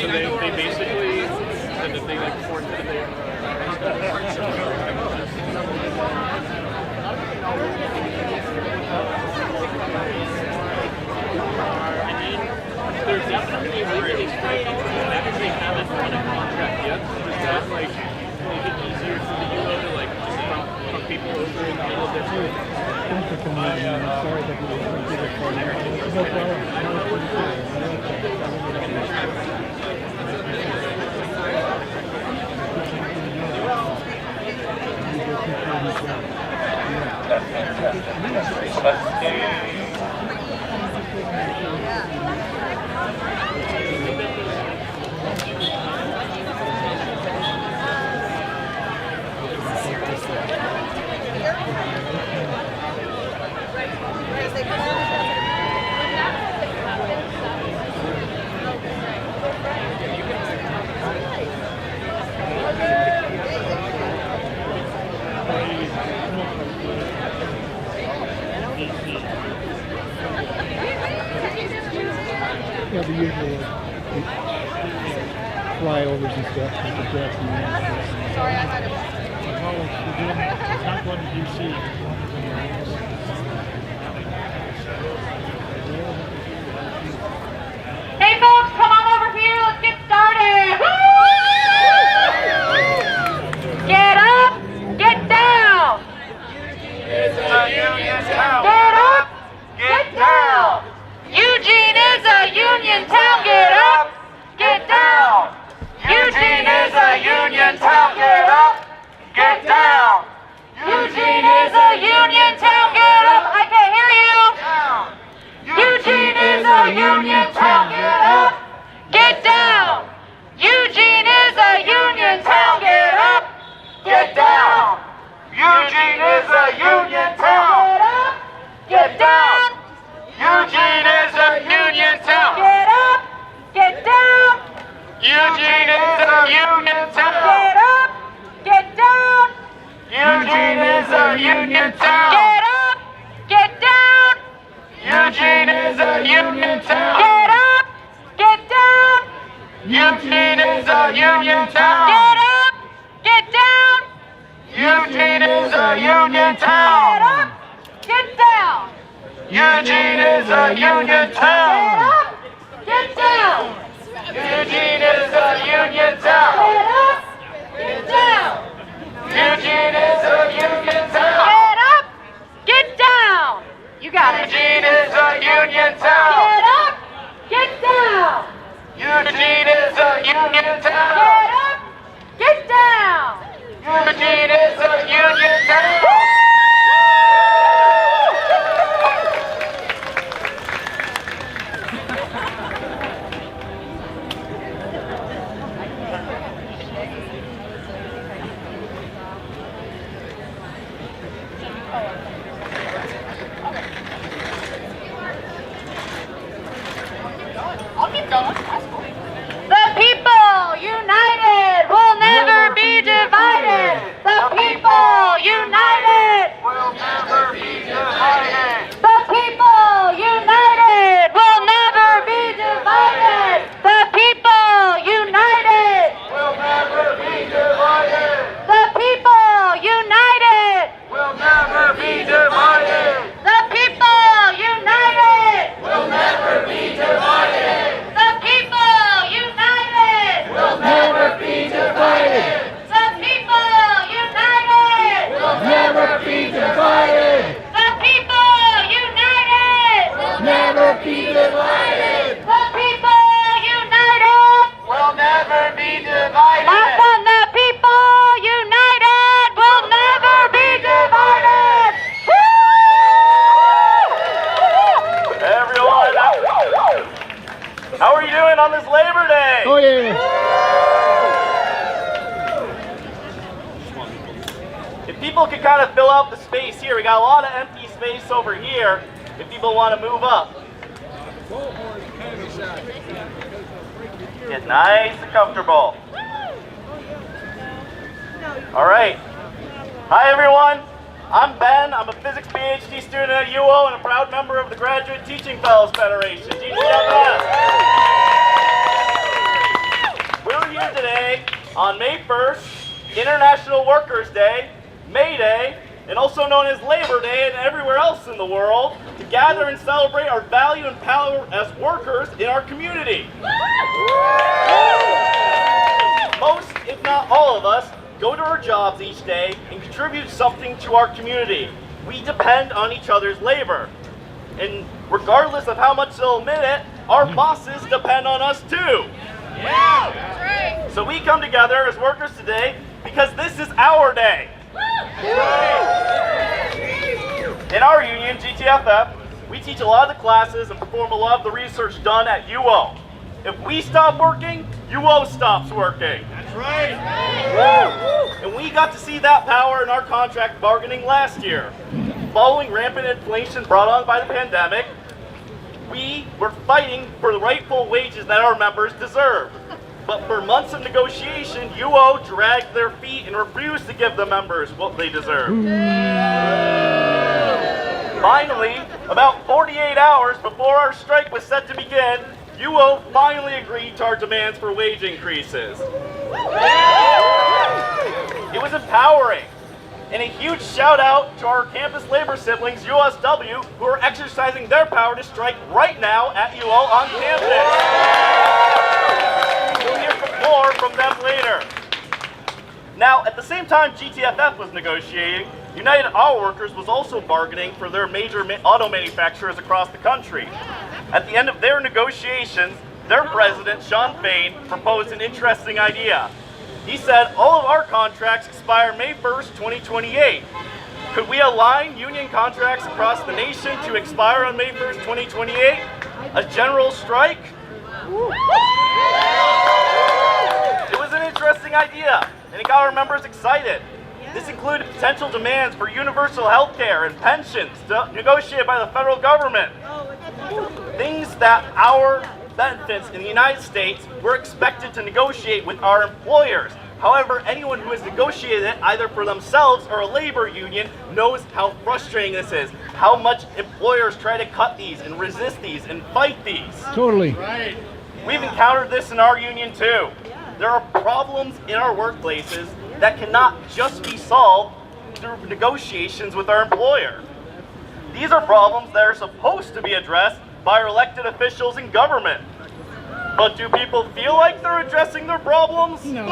they basically said that they like forced it. There's definitely legally striking because they haven't won a contract yet. Does that like make it easier for the UO to like just pump people over in the middle of their field? Thanks for coming in. I'm sorry that we didn't give it for you. No Yeah, the usual flyovers and stuff. Sorry, I had it. It's not going to DC. Hey folks, come on over here, let's get started! Get up, get down! It's a union town! Get up, get down! Eugene is a union town, get up, get down! Eugene is a union town! Get up! Get down! Eugene is a union town, get up! I can't hear you! Eugene is a union town, get up, get down! Eugene is a union town, get up, Get down! Eugene is a union town! get down! Eugene is a union town! Get up, get down! Eugene is a union town! Get up, get down! Eugene is a union town! Get up, get down! Eugene is a union town! Get up, get down! Eugene is a union town! Get up, get down! Eugene is a union Get town! up, get down! Eugene is a union Get town! up, get down! Eugene is a union town! Get up, get down! Eugene is a union town! Get up, get down! You got it. Eugene is a union town! Get up, get down! Eugene is a union town! Get up, get down! Eugene is a union town! I'll keep going. That's cool. The people united will never be divided. The people united. Will never be divided! The people united will never be divided. The people united. Will never be divided! The people united. Will never be divided! The people united. Will never be divided! The people united. Will never be divided! The people united. Will never be divided! The people united. Will never be divided! The people united. Will never be divided! Last one, the people united will never be divided. Everyone, how are you doing on this Labor Day? Oh, yeah. If people could kind of fill out the space here, we got a lot of empty space over here if people want to move up. Get nice and comfortable. All right. Hi, everyone. I'm Ben. I'm a physics PhD student at UO and a proud member of the Graduate Teaching Fellows Federation, GTFF. here today on May 1st, International Workers' Day, May Day, and also known as Labor Day and everywhere else in the world, to gather and celebrate our value and power as workers in our community. Most, if not all of us, go to our jobs each day and contribute something to our community. We depend on each other's labor. And regardless of how much they'll admit it, our bosses depend on us too. Yeah. So we come together as workers today because this is our day. In our union, GTFF, we teach a lot of the classes and perform a lot of the research done at UO. If we stop working, UO stops working. That's right. And we got to see that power in our contract bargaining last year. Following rampant inflation brought on by the pandemic, we were fighting for the rightful wages that our members deserve. But for months of negotiation, UO dragged their feet and refused to give the members what they deserve. Finally, about 48 hours before our strike was set to begin, UO finally agreed to our demands for wage increases. It was empowering. And a huge shout out to our campus labor siblings, USW, who are exercising their power to strike right now at UO on campus. We'll hear more from them later. Now, at the same time GTFF was negotiating, United Auto Workers was also bargaining for their major auto manufacturers across the country. At the end of their negotiations, their president, Sean Fain, proposed an interesting idea. He said, all of our contracts expire May 1st, 2028. Could we align union contracts across the nation to expire on May 1st, 2028? A general strike? It was an interesting idea, and it got our members excited. This included potential demands for universal health care and pensions negotiated by the federal government. Things that our benefits in the United States were expected to negotiate with our employers. However, anyone who has negotiated it either for themselves or a labor union knows how frustrating this is, how much employers try to cut these and resist these and fight these. Totally. Right. We've encountered this in our union too. There are problems in our workplaces that cannot just be solved through negotiations with our employer. These are problems that are supposed to be addressed by our elected officials in government. But do people feel like they're addressing their problems? No.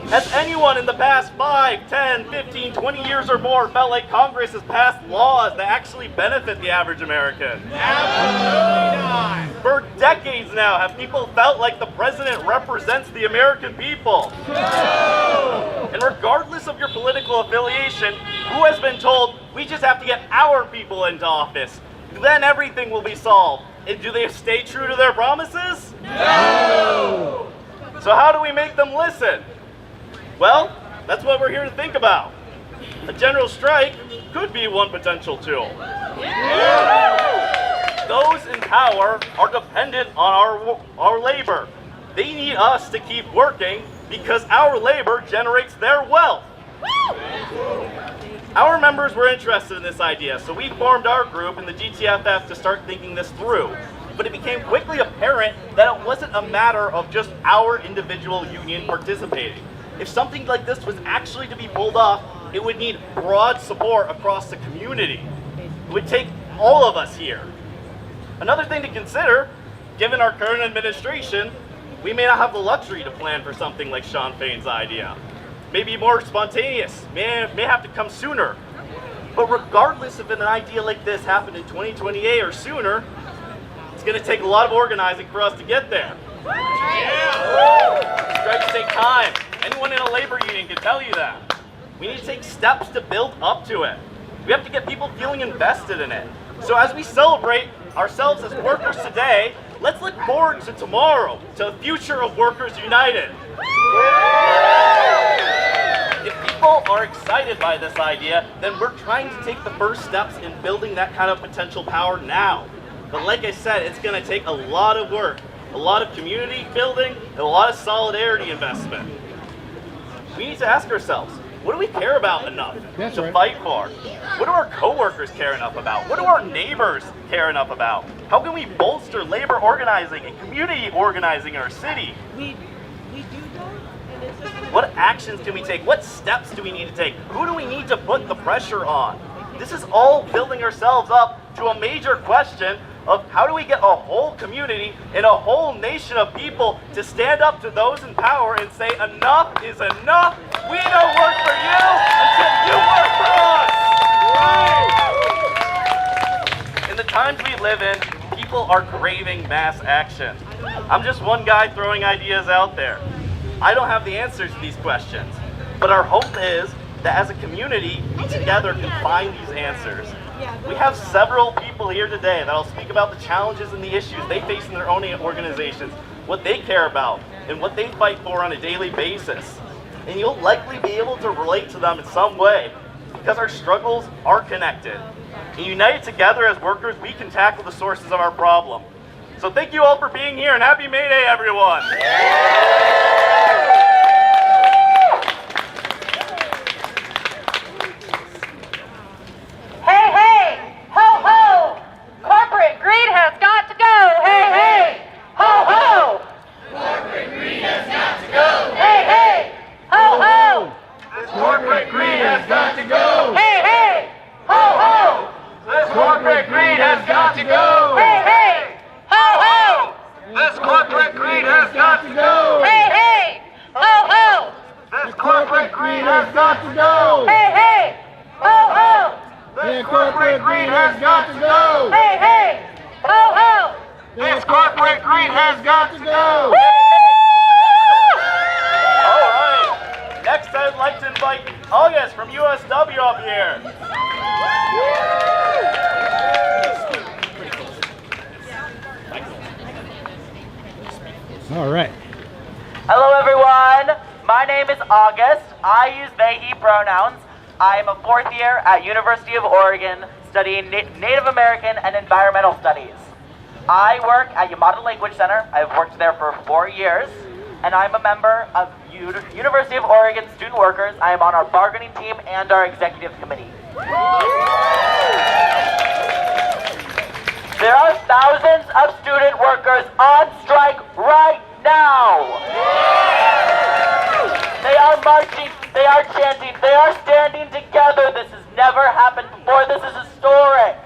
Has anyone in the past 5, 10, 15, 20 years or more felt like Congress has passed laws that actually benefit the average American? Absolutely not. For decades now, have people felt like the president represents the American people? No. And regardless of your political affiliation, who has been told, we just have to get our people into office, then everything will be solved? And do they stay true to their promises? No! So how do we make them listen? Well, that's what we're here to think about. A general strike could be one potential tool. Yeah. Those in power are dependent on our labor. They need us to keep working because our labor generates their wealth. Our members were interested in this idea, so we formed our group in the GTFF to start thinking this through. But it became quickly apparent that it wasn't a matter of just our individual union participating. If something like this was actually to be pulled off, it would need broad support across the community. It would take all of us here. Another thing to consider, given our current administration, we may not have the luxury to plan for something like Sean Fain's idea. Maybe more spontaneous, may have to come sooner. But regardless if an idea like this happened in 2028 or sooner, it's going to take a lot of organizing for us to get there. Yeah. Strikes take time. Anyone in a labor union can tell you that. We need to take steps to build up to it. We have to get people feeling invested in it. So as we celebrate ourselves as workers today, let's look forward to tomorrow, to the future of Workers United. If people are excited by this idea, then we're trying to take the first steps in building that kind of potential power now. But like I said, it's going to take a lot of work, a lot of community building, and a lot of solidarity investment. We need to ask ourselves, what do we care about enough to fight for? What do our coworkers care enough about? What do our neighbors care enough about? How can we bolster labor organizing and community organizing in our city? We do that, and it's just What actions can we take? What steps do we need to take? Who do we need to put the pressure on? This is all building ourselves up to a major question of how do we get a whole community and a whole nation of people to stand up to those in power and say enough is enough. We don't work for you until you work for us. In the times we live in, people are craving mass action. I'm just one guy throwing ideas out there. I don't have the answers to these questions, but our hope is that as a community, we together can find these answers. We have several people here today that'll speak about the challenges and the issues they face in their own organizations, what they care about, and what they fight for on a daily basis. And you'll likely be able to relate to them in some way, because our struggles are connected. And united together as workers, we can tackle the sources of our problem. So thank you all for being here, and happy May Day, everyone! Hey, hey, ho, ho! Corporate greed has got to go! Hey, hey, ho, ho! Corporate greed has got to go! Hey, hey, ho, ho! This corporate greed has got to go! Hey, hey, ho, ho! This corporate greed has got to go! Hey, hey, ho, ho! This corporate greed has got to go! Hey, hey, ho, ho! This corporate greed has got to go! Hey, hey, ho, ho! This corporate greed has got to go! Hey, hey, ho, ho! This corporate greed has got to go! All right. Next, I'd like to invite August from USW up here. All right. Hello everyone, my name is August. I use they, he pronouns. I am a fourth year at University of Oregon studying Native American and Environmental Studies. I work at Yamada Language Center. I've worked there for 4 years, and I'm a member of University of Oregon Student Workers. I am on our bargaining team and our executive committee. There are thousands of student workers on strike right now. They are marching, they are chanting, they are standing together. This has never happened before. This is historic.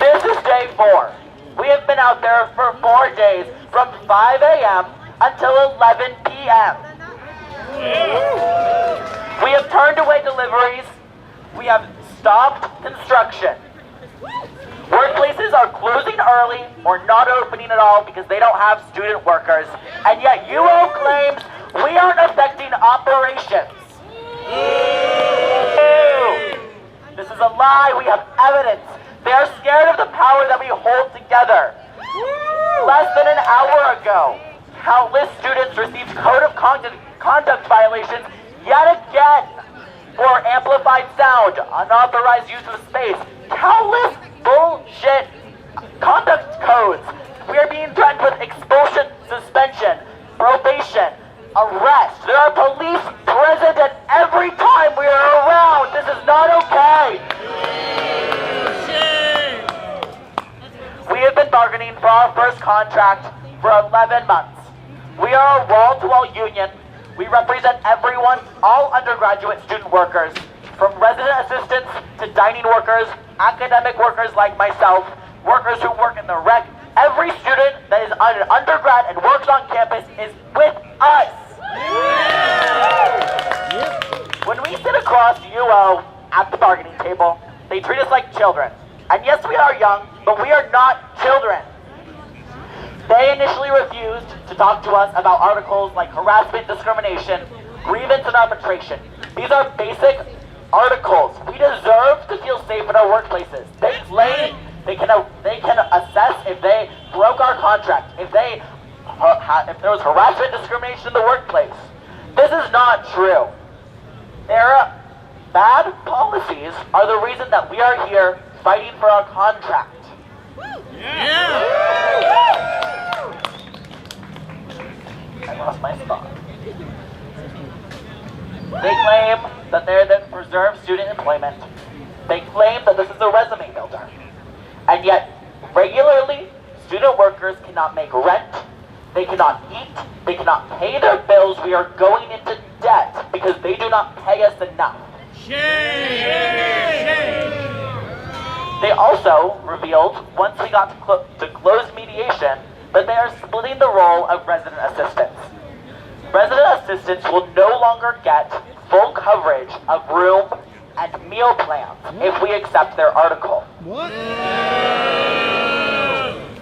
This is day 4. We have been out there for 4 days from 5 a.m. until 11 p.m. We have turned away deliveries. We have stopped construction. Workplaces are closing early or not opening at all because they don't have student workers. And yet UO claims we aren't affecting operations. This is a lie. We have evidence. They are scared of the power that we hold together. Less than an hour ago, countless students received code of conduct violations yet again for amplified sound, unauthorized use of space, countless bullshit conduct codes. We are being threatened with expulsion, suspension, probation, arrest. There are police present at every time we are around. This is not okay. We have been bargaining for our first contract for 11 months. We are a wall-to-wall union. We represent everyone, all undergraduate student workers, from resident assistants to dining workers, academic workers like myself, workers who work in the rec. Every student that is an undergrad and works on campus is with us. When we sit across UO at the bargaining table, they treat us like children. And yes, we are young, but we are not children. They initially refused to talk to us about articles like harassment, discrimination, grievance, and arbitration. These are basic articles. We deserve to feel safe in our workplaces. They claim they can assess if they broke our contract, if there was harassment, discrimination in the workplace. This is not true. Their bad policies are the reason that we are here fighting for our contract. I lost my spot. They claim that they're there to preserve student employment. They claim that this is a resume builder. And yet, regularly, student workers cannot make rent, they cannot eat, they cannot pay their bills. We are going into debt because they do not pay us enough. They also revealed, once we got to closed mediation, that they are splitting the role of resident assistants. Resident assistants will no longer get full coverage of room and meal plans if we accept their article. What?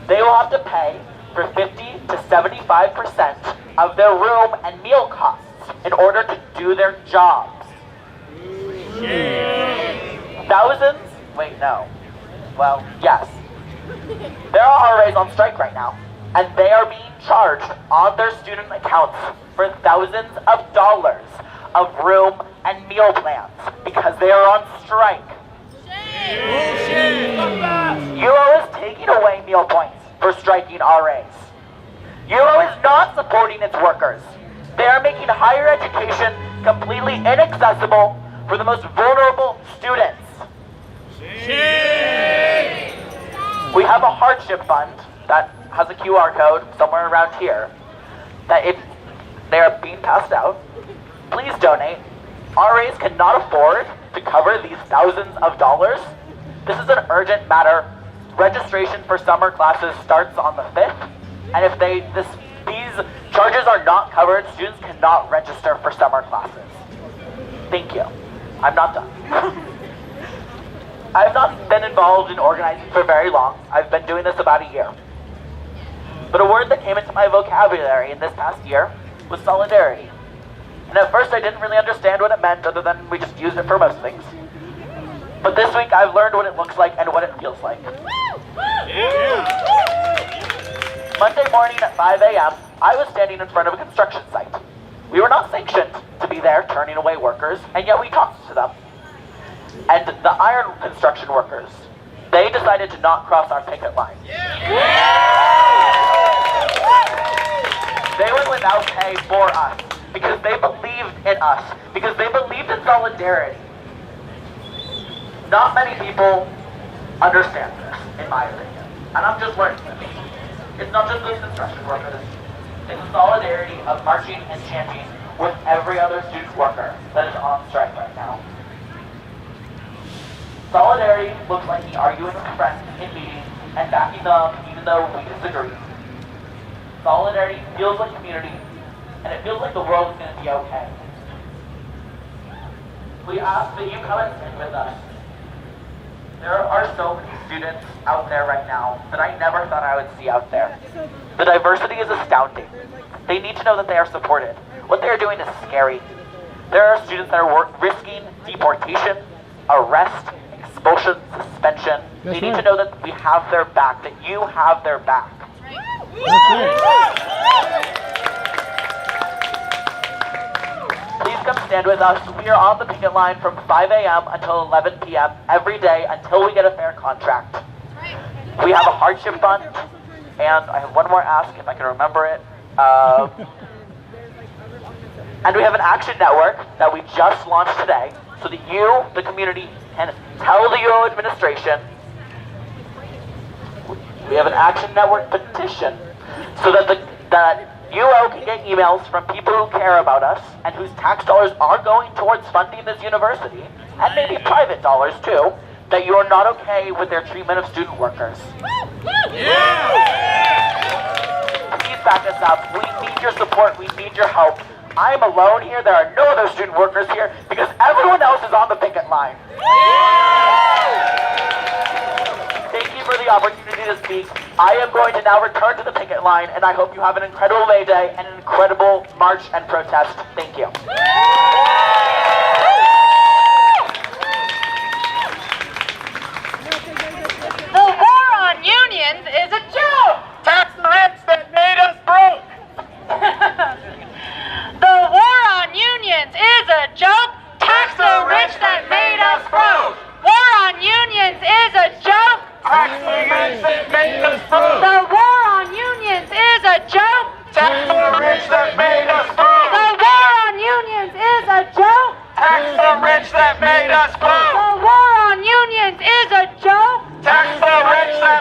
They will have to pay for 50 to 75% of their room and meal costs in order to do their jobs. Thousands? Wait, no. Well, yes. There are RAs on strike right now, and they are being charged on their student accounts for thousands of dollars of room and meal plans because they are on strike. UO is taking away meal points for striking RAs. UO is not supporting its workers. They are making higher education completely inaccessible for the most vulnerable students. We have a hardship fund that has a QR code somewhere around here that if they are being passed out, please donate. RAs cannot afford to cover these thousands of dollars. This is an urgent matter. Registration for summer classes starts on the 5th, and if these charges are not covered, students cannot register for summer classes. Thank you. I'm not done. I've not been involved in organizing for very long. I've been doing this about a year. But a word that came into my vocabulary in this past year was solidarity. And at first I didn't really understand what it meant other than we just used it for most things. But this week I've learned what it looks like and what it feels like. Monday morning at 5 a.m., I was standing in front of a construction site. We were not sanctioned to be there turning away workers, and yet we talked to them. And the iron construction workers, they decided to not cross our picket line. They went without pay for us because they believed in us, because they believed in solidarity. Not many people understand this, in my opinion, and I'm just learning this. It's not just those construction workers. It's the solidarity of marching and chanting with every other student worker that is on strike right now. Solidarity looks like me arguing with friends in meetings and backing them even though we disagree. Solidarity feels like community, and it feels like the world is going to be okay. We ask that you come and sing with us. There are so many students out there right now that I never thought I would see out there. The diversity is astounding. They need to know that they are supported. What they are doing is scary. There are students that are risking deportation, arrest, expulsion, suspension. They need to know that we have their back, that you have their back. Please come stand with us. We are on the picket line from 5 a.m. until 11 p.m. every day until we get a fair contract. We have a hardship fund, and I have one more ask if I can remember it. And we have an action network that we just launched today so that you, the community, can tell the UO administration. We have an action network petition so that UO can get emails from people who care about us and whose tax dollars are going towards funding this university, and maybe private dollars too, that you are not okay with their treatment of student workers. Please back us up. We need your support. We need your help. I am alone here. There are no other student workers here because everyone else is on the picket line. Thank you for the opportunity to speak. I am going to now return to the picket line, and I hope you have an incredible May Day and an incredible march and protest. Thank you. The war on unions is a joke! Tax the rich that made us broke. The war on unions is a joke! Tax the rich that made us broke! War on unions is a joke! Tax the rich that made us broke. The war on unions is a joke! Tax the rich that made us broke. The war on unions is a joke! Tax the rich that made us broke. The war on unions is a joke! Tax the rich that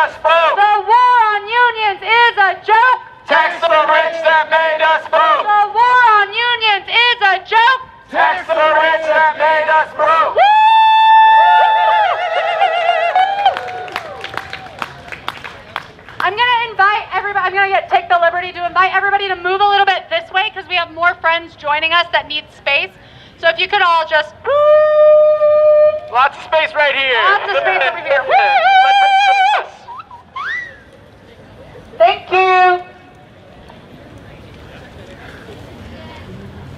us broke. The war on unions is a joke. Tax the rich that made us broke. The war on unions is a joke. Tax the rich that made us broke. I'm going to invite everybody, take the liberty to invite everybody to move a little bit this way because we have more friends joining us that need space. So if you could all just... Lots of space right here. Lots of space over here. Thank you.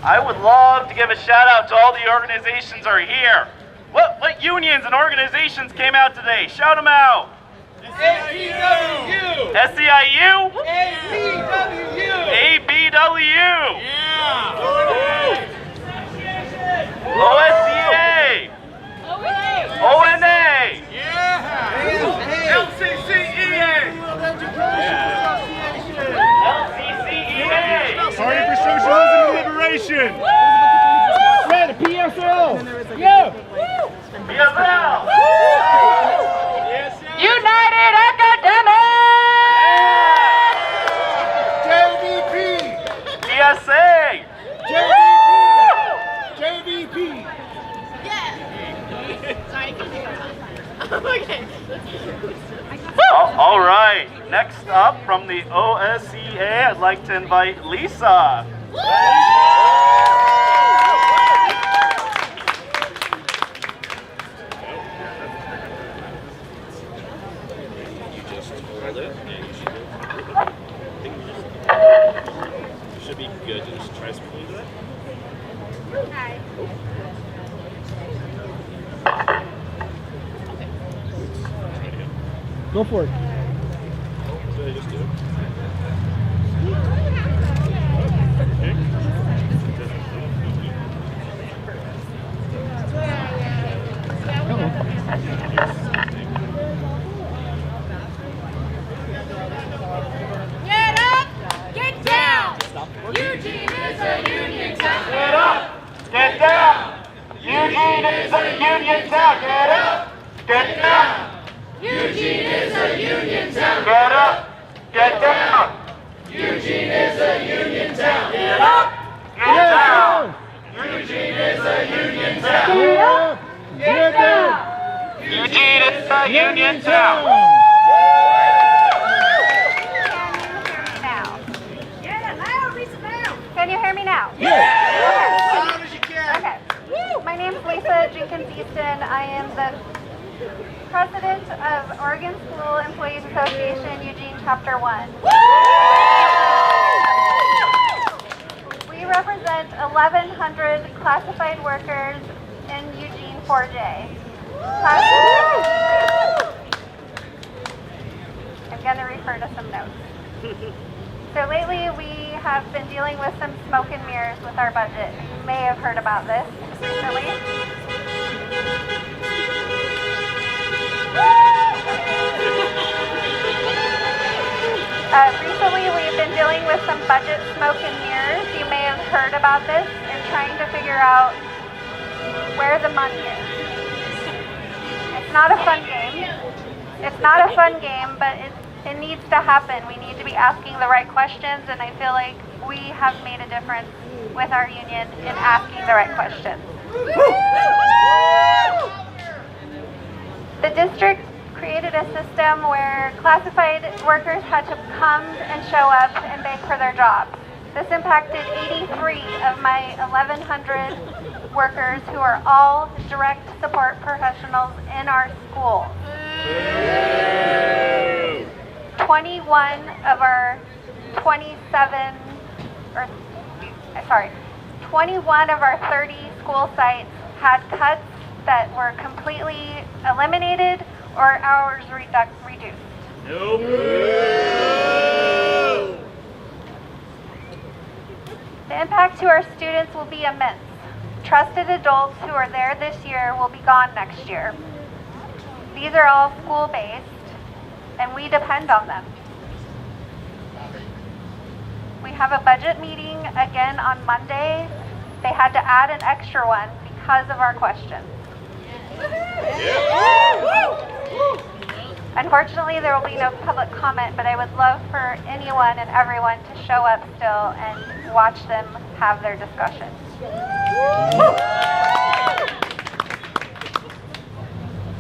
I would love to give a shout out to all the organizations are here. What unions and organizations came out today? Shout them out. SEIU! SEIU? ABW! ABW? Yeah! OSCA? ONA? Yeah! LCCEA! LCCEA? Party for Socialism and Liberation. Yeah, the PSL. Yeah. PSL? United Academics! JVP. PSA? JVP. All right. Next up from the OSCA, I'd like to invite Lisa. Should be good to just try something like that. Go for it. So I just do it. Get up! Get down! Eugene is a union town! Get up. Get down. Eugene is a union town. Get up. Get down. Eugene is a union town! Get up. Get down. Eugene is a union town! Get up. Get down. Eugene is a union town! Get up. Get down. Eugene is a union town. Can you hear me now? Yes. As loud as you can. Okay. My name is Lisa Jenkins Easton. I am the president of Oregon School Employees Association, Eugene Chapter 1. We represent 1,100 classified workers in Eugene 4J. I'm going to refer to some notes. So lately we have been dealing with some smoke and mirrors with our budget. You may have heard about this recently. Recently we've been dealing with some budget smoke and mirrors. You may have heard about this and trying to figure out where the money is. It's not a fun game. It's not a fun game, but it needs to happen. We need to be asking the right questions, and I feel like we have made a difference with our union in asking the right questions. The district created a system where classified workers had to come and show up and beg for their jobs. This impacted 83 of my 1,100 workers who are all direct support professionals in our school. 21 of our 21 of our 30 school sites had cuts that were completely eliminated or hours reduced. Nope. The impact to our students will be immense. Trusted adults who are there this year will be gone next year. These are all school-based, and we depend on them. We have a budget meeting again on Monday. They had to add an extra one because of our questions. Unfortunately, there will be no public comment, but I would love for anyone and everyone to show up still and watch them have their discussion.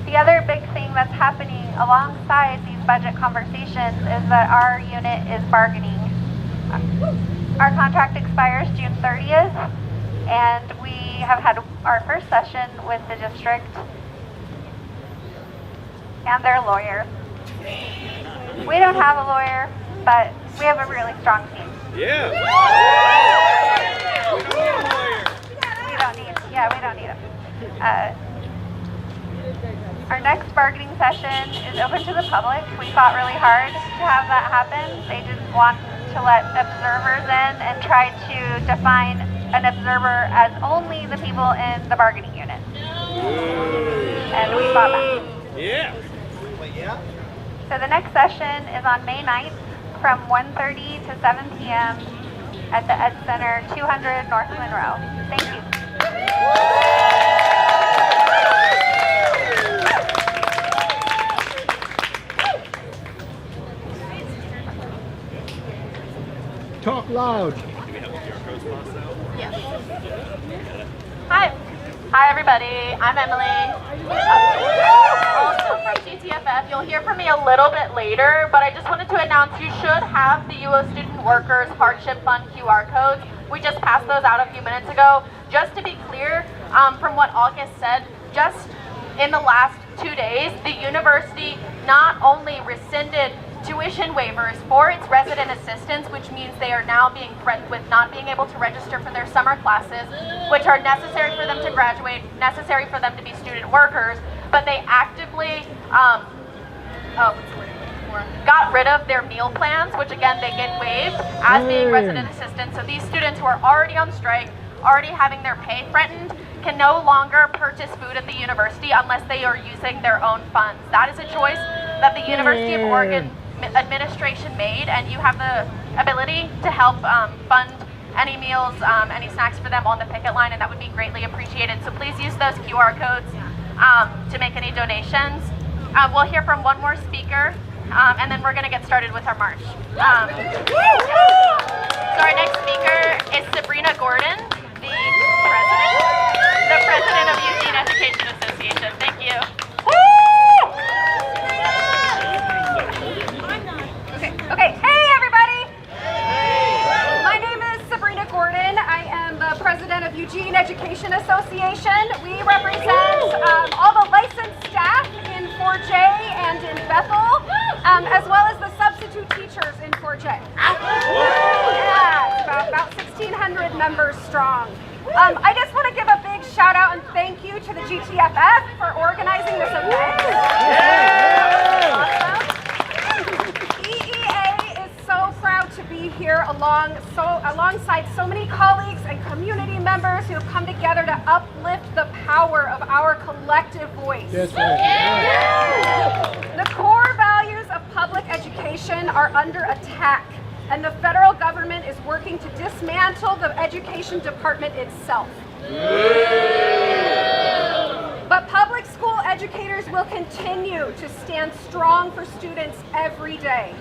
The other big thing that's happening alongside these budget conversations is that our unit is bargaining. Our contract expires June 30th, and we have had our first session with the district and their lawyer. We don't have a lawyer, but we have a really strong team. Yeah. We don't need him. Our next bargaining session is open to the public. We fought really hard to have that happen. They didn't want to let observers in and tried to define an observer as only the people in the bargaining unit. And we fought back. Yeah. So the next session is on May 9th from 1:30 to 7 p.m. at the Ed Center, 200 North Monroe. Thank you. Talk loud. Hi everybody, I'm Emily. Also from GTFF. You'll hear from me a little bit later, but I just wanted to announce you should have the UO Student Workers Hardship Fund QR codes. We just passed those out a few minutes ago. Just to be clear, from what August said, just in the last 2 days, the university not only rescinded tuition waivers for its resident assistants, which means they are now being threatened with not being able to register for their summer classes, which are necessary for them to graduate, necessary for them to be student workers, but they actively got rid of their meal plans, which again they get waived as being resident assistants. So these students who are already on strike, already having their pay threatened, can no longer purchase food at the university unless they are using their own funds. That is a choice that the University of Oregon administration made, and you have the ability to help fund any meals, any snacks for them on the picket line, and that would be greatly appreciated. So please use those QR codes to make any donations. We'll hear from one more speaker, and then we're going to get started with our march. So our next speaker is Sabrina Gordon, the president of Eugene Education Association. Thank you. Okay, hey everybody! My name is Sabrina Gordon. I am the president of Eugene Education Association. We represent all the licensed staff in 4J and in Bethel, as well as the substitute teachers in 4J. Yeah, it's about 1,600 members strong. I just want to give a big shout out and thank you to the GTFF for organizing this event. Awesome. So proud to be here alongside so many colleagues and community members who have come together to uplift the power of our collective voice. That's right. The core values of public education are under attack, and the federal government is working to dismantle the education department itself. But public school educators will continue to stand strong for students every day.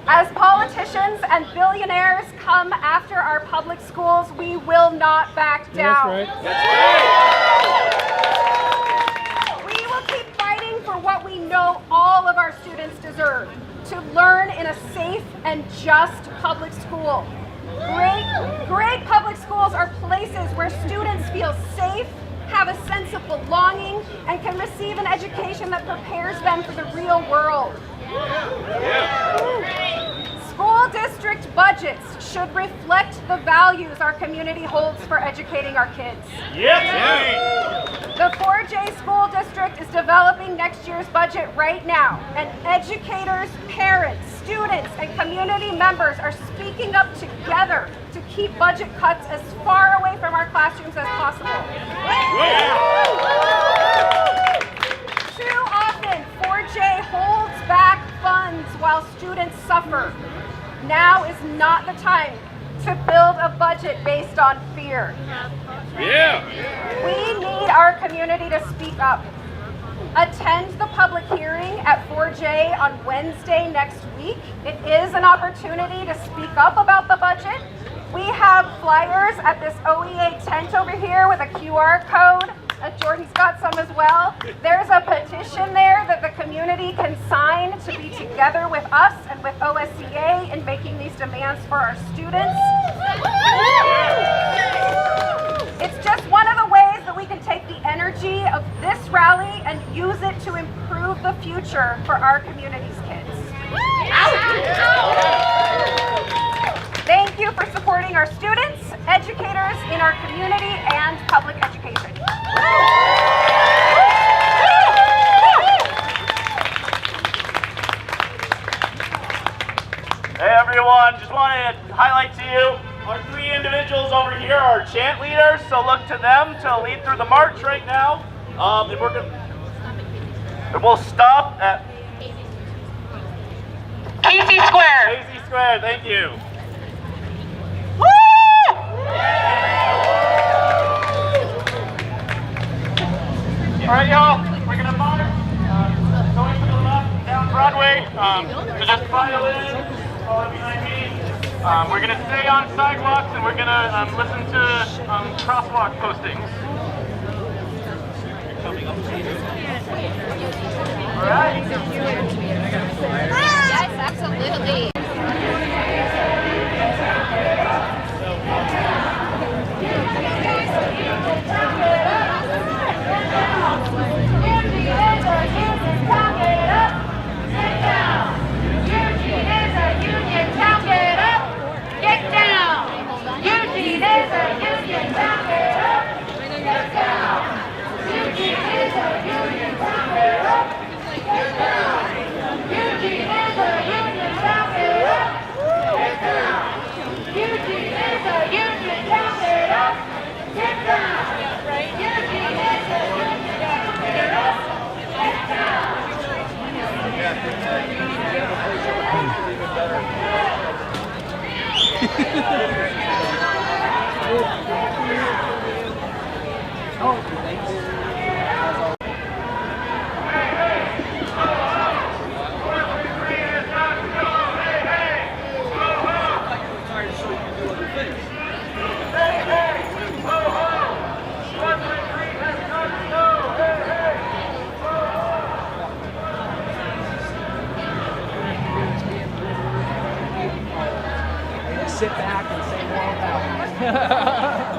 As politicians and billionaires come after our public schools, we will not back down. That's right. We will keep fighting for what we know all of our students deserve: to learn in a safe and just public school. Great public schools are places where students feel safe, have a sense of belonging, and can receive an education that prepares them for the real world. School district budgets should reflect the values our community holds for educating our kids. The 4J school district is developing next year's budget right now, and educators, parents, students, and community members are speaking up together to keep budget cuts as far away from our classrooms as possible. Too often, 4J holds back funds while students suffer. Now is not the time to build a budget based on fear. We need our community to speak up. Attend the public hearing at 4J on Wednesday next week. It is an opportunity to speak up about the budget. We have flyers at this OEA tent over here with a QR code. Jordan's got some as well. There's a petition there that the community can sign to be together with us and with OSCA in making these demands for our students. It's just one of the ways that we can take the energy of this rally and use it to improve the future for our community's kids. Thank you for supporting our students, educators in our community, and public education. Hey everyone, just wanted to highlight to you, our three individuals over here are chant leaders, so look to them to lead through the march right now. And we'll stop at Casey Square. Casey Square, thank you. All right, y'all, we're gonna march, going to the left down Broadway, so just file in, follow behind me. We're gonna stay on sidewalks and we're gonna listen to crosswalk postings. All right. Yes, absolutely. Sit back and say, well,